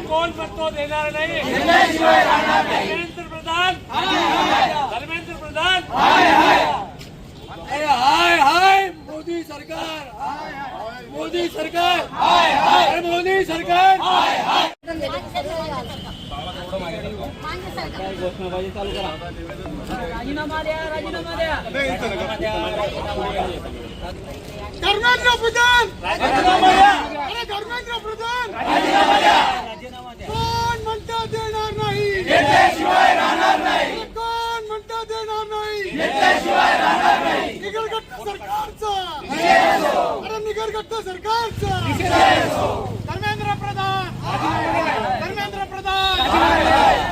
कोण म्हणतो देणार नाही? धर्मेंद्र प्रधान, धर्मेंद्र प्रधान, हाय हाय मोदी सरकार, मोदी सरकार, हाय मोदी सरकार, हाय हाय। राजीनामा द्या, राजीनामा द्या। धर्मेंद्र प्रधान, राजीनामा द्या, अरे धर्मेंद्र प्रधान, राजीनामा द्या। कोण म्हणता देणार नाही? घेतल्याशिवाय राहणार नाही, कोण म्हणता देणार नाही? घेतल्याशिवाय राहणार नाही। निगरगट्टा सरकारचा, अरे निगरगट्टा सरकारचा। धर्मेंद्र प्रधान, धर्मेंद्र प्रधान,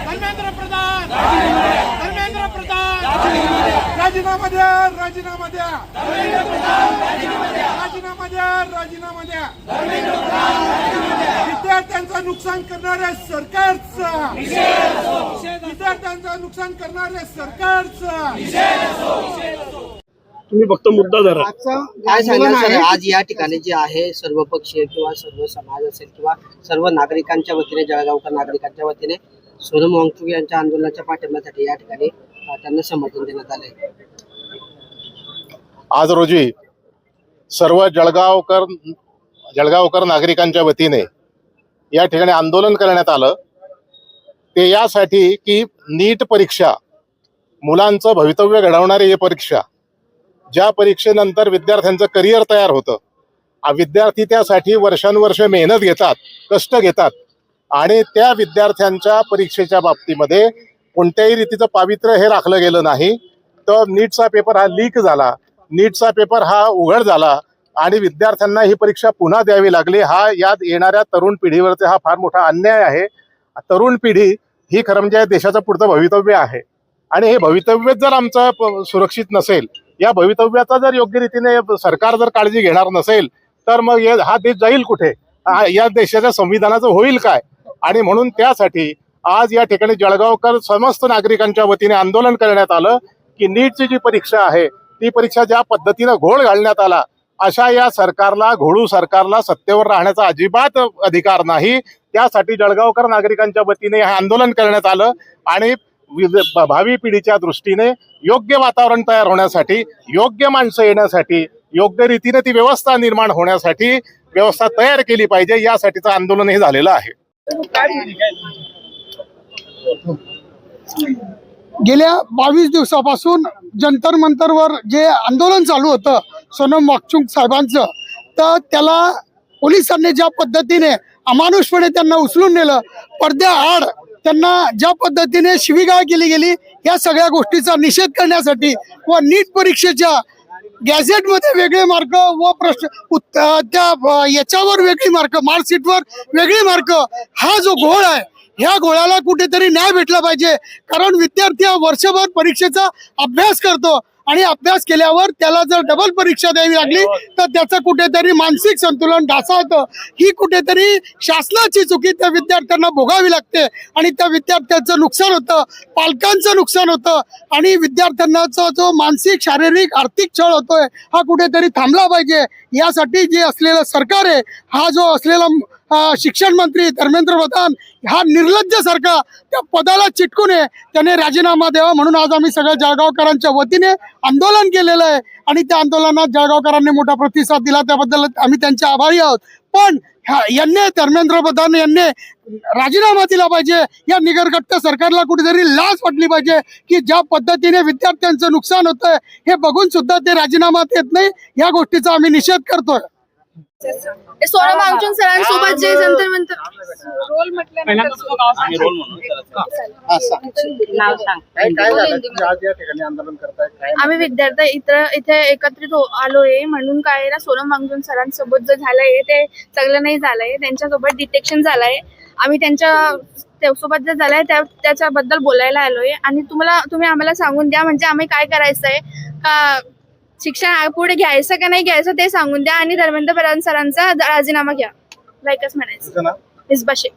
धर्मेंद्र प्रधान, धर्मेंद्र प्रधान, राजीनामा द्या, राजीनामा द्या, राजीनामा द्या, राजीनामा द्या। विद्यार्थ्यांचं नुकसान करणाऱ्या सरकारचा, विद्यार्थ्यांचं नुकसान करणाऱ्या सरकारचा। तुम्ही फक्त मुद्दा धरा। काय सांगणार सर, आज या ठिकाणी जे आहे सर्वपक्षीय किंवा सर्व समाज असेल किंवा सर्व नागरिकांच्या वतीने, जळगावकर नागरिकांच्या वतीने सोनम वांगचुक यांच्या आंदोलनाच्या पाठिंब्यासाठी या ठिकाणी त्यांना समर्थन देण्यात आले। आज रोजी सर्व जळगावकर नागरिकांच्या वतीने या ठिकाणी आंदोलन करण्यात आलं। ते यासाठी की नीट परीक्षा, मुलांचं भवितव्य घडवणारी ही परीक्षा, ज्या परीक्षेनंतर विद्यार्थ्यांचं करिअर तयार होतं, विद्यार्थी त्यासाठी वर्षानुवर्ष मेहनत घेतात, कष्ट घेतात आणि त्या विद्यार्थ्यांच्या परीक्षेच्या बाबतीमध्ये कोणत्याही रीतीचं पावित्र्य हे राखलं गेलं नाही। तर नीटचा पेपर हा लीक झाला, नीटचा पेपर हा उघड झाला आणि विद्यार्थ्यांना ही परीक्षा पुन्हा द्यावी लागली। हा यात येणाऱ्या तरुण पिढीवरचा हा फार मोठा अन्याय आहे। तरुण पिढी ही खरं म्हणजे देशाचं पुढचं भवितव्य आहे आणि हे भवितव्य जर आमचं सुरक्षित नसेल, या भवितव्याचा जर योग्य रीतीने सरकार जर काळजी घेणार नसेल, तर मग हा देश जाईल कुठे? या देशाच्या संविधानाचं होईल काय? आणि म्हणून त्यासाठी आज या ठिकाणी जळगावकर समस्त नागरिकांच्या वतीने आंदोलन करण्यात आलं की नीटची जी परीक्षा आहे ती परीक्षा ज्या पद्धतीनं घोळ घालण्यात आला, अशा या सरकारला, घोळू सरकारला सत्तेवर राहण्याचा अजिबात अधिकार नाही। त्यासाठी जळगावकर नागरिकांच्या वतीने हे आंदोलन करण्यात आलं आणि भावी पिढीच्या दृष्टीने योग्य वातावरण तयार होण्यासाठी, योग्य माणसं येण्यासाठी, योग्य रीतीने ती व्यवस्था निर्माण होण्यासाठी व्यवस्था तयार केली पाहिजे, यासाठीचं आंदोलन हे झालेलं आहे। गेल्या 22 दिवसापासून जंतर मंतरवर जे आंदोलन चालू होतं सोनम वांगचुक साहेबांचं, तर त्याला पोलिसांनी ज्या पद्धतीने अमानुषपणे त्यांना उचलून नेलं, पडद्याआड त्यांना ज्या पद्धतीने शिवीगाळ केली गेली, या सगळ्या गोष्टीचा निषेध करण्यासाठी व नीट परीक्षेच्या गॅझेटमध्ये वेगळे मार्क व त्या याच्यावर वेगळी मार्क, मार्कशीटवर वेगळी मार्क, हा जो घोळ आहे, ह्या घोळाला कुठेतरी न्याय भेटला पाहिजे। कारण विद्यार्थी हा वर्षभर परीक्षेचा अभ्यास करतो आणि अभ्यास केल्यावर त्याला जर डबल परीक्षा द्यावी लागली तर त्याचं कुठेतरी मानसिक संतुलन ढासळतं। ही कुठेतरी शासनाची चुकी त्या विद्यार्थ्यांना भोगावी लागते आणि त्या विद्यार्थ्यांचं नुकसान होतं, पालकांचं नुकसान होतं आणि विद्यार्थ्यांचा जो मानसिक, शारीरिक, आर्थिक छळ होतोय हा कुठेतरी थांबला पाहिजे। यासाठी जे असलेलं सरकार आहे, हा जो असलेला शिक्षण मंत्री धर्मेंद्र प्रधान, हा निर्लज्जसारखा त्या पदाला चिटकू नये, त्याने राजीनामा द्यावा म्हणून आज आम्ही सगळ्या जळगावकरांच्या वतीने आंदोलन केलेलं आहे आणि त्या आंदोलनात जळगावकरांनी मोठा प्रतिसाद दिला, त्याबद्दल आम्ही त्यांचे आभारी आहोत। पण यांनी, धर्मेंद्र प्रधान यांनी राजीनामा दिला पाहिजे। या निगरगट्टा सरकारला कुठेतरी लाज वाटली पाहिजे की ज्या पद्धतीने विद्यार्थ्यांचं नुकसान होतंय हे बघून सुद्धा ते राजीनामा देत नाही। या गोष्टीचा आम्ही निषेध करतोय। सोनम वांगचुक सरांसोबत जे जंतर मंतर रोल आम्ही विद्यार्थी इथे एकत्रित आलोय म्हणून काय ना, सोनम वांगचुक सरांसोबत जे झालंय ते चांगलं नाही झालंय, त्यांच्यासोबत डिटेक्शन झालंय, आम्ही त्यासोबत जे झालंय त्याच्याबद्दल बोलायला आलोय आणि तुम्ही आम्हाला सांगून द्या म्हणजे आम्ही काय करायचंय, का शिक्षण पुढे घ्यायचं का नाही घ्यायचं ते सांगून द्या आणि धर्मेंद्र प्रधान सरांचा राजीनामा घ्या, लाईकच म्हणायचं। मिसबा शेख।